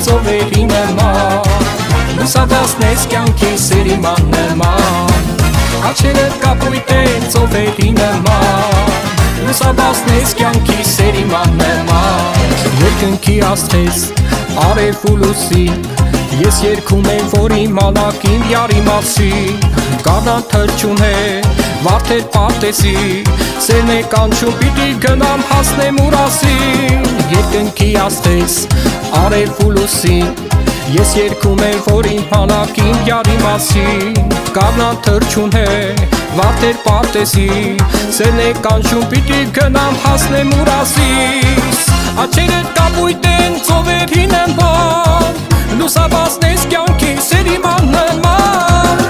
ծովերի նման Լուսաբացնես կյանքի սերիման նման Աչերդ կապույտ են ծովերի նման Լուսաբացնես կյանքի սերիման նման Երկնքի աստղես արև ու լուսի Ես երգում եմ, որ իմանաք իմ յարի մասին Գարնան թրջուն է, վարդեր պարտեսի Սերն է կանչում, պիտի գնամ հասնեմ ուրասին Երկնքի աստղես արև ու լուսի Ես երգում եմ, որ իմանաք իմ յարի մասին Գարնան թրջուն է, վարդեր պարտեսի Սերն է կանչում, պիտի գնամ հասնեմ ուրասին Աչերդ կապույտ են ծովերի նման Լուսաբացնես կյանքի սերիման նման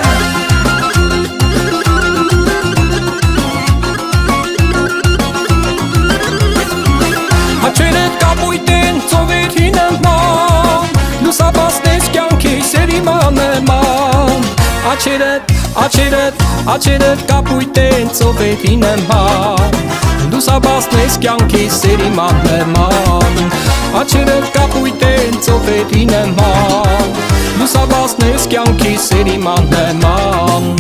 Աչերդ կապույտ են ծովերի նման Լուսաբացնես կյանքի սերիման նման Աչերդ կապույտ են ծովերի նման Լուսաբացնես կյանքի սերիման նման Աչերդ կապույտ են ծովերի նման Լուսաբացնես կյանքի սերիման նման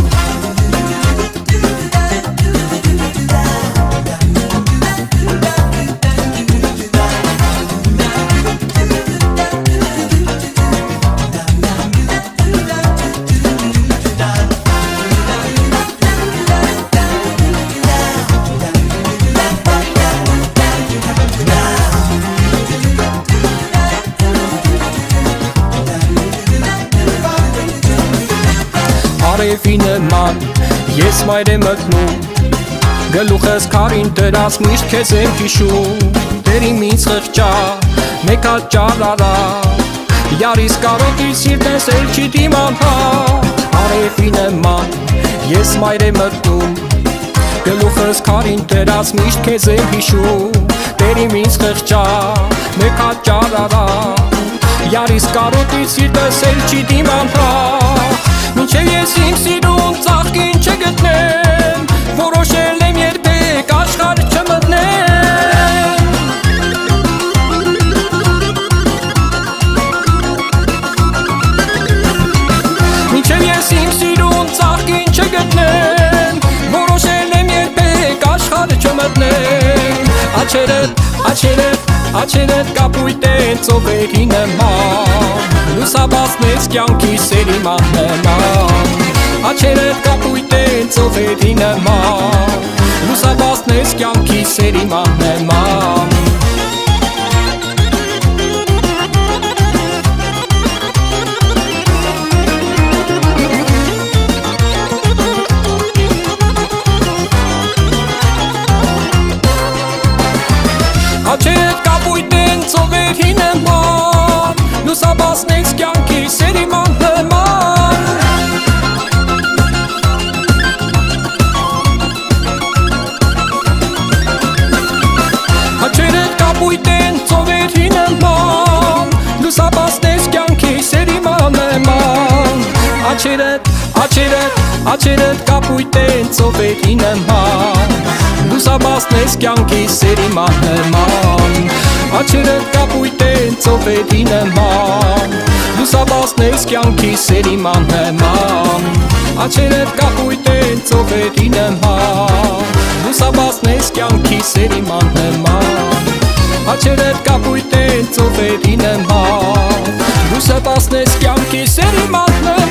Արևի նման ես մայր եմ մտնում Գլուխս քարին դրած միշտ քեզ եմ հիշում Դեր իմ ինձ խղճա, մեկ հատ ճար արա Յարիս կարոտի սիրտես էլ չի դիմանա Արևի նման ես մայր եմ մտնում Գլուխս քարին դրած միշտ քեզ եմ հիշում Դեր իմ ինձ խղճա, մեկ հատ ճար արա Յարիս կարոտի սիրտես էլ չի դիմանա Մինչև ես իմ սիրուն ծաղկին չգտնեմ Որոշել եմ երբեք աշխարհ չմտնեմ Մինչև ես իմ սիրուն ծաղկին չգտնեմ Որոշել եմ երբեք աշխարհ չմտնեմ Աչերդ կապույտ են ծովերի նման Լուսաբացնես կյանքի սերիման նման Աչերդ կապույտ են ծովերի նման Լուսաբացնես կյանքի սերիման նման Աչերդ կապույտ են ծովերի նման Լուսաբացնես կյանքի սերիման նման Աչերդ կապույտ են ծովերի նման Լուսաբացնես կյանքի սերիման նման Աչերդ կապույտ են ծովերի նման Լուսաբացնես կյանքի սերիման նման Աչերդ կապույտ են ծովերի նման Լուսաբացնես կյանքի սերիման նման Աչերդ կապույտ են ծովերի նման Լուսաբացնես կյանքի սերիման նման Աչերդ կապույտ են ծովերի նման Լուսաբացնես կյանքի սերիման նման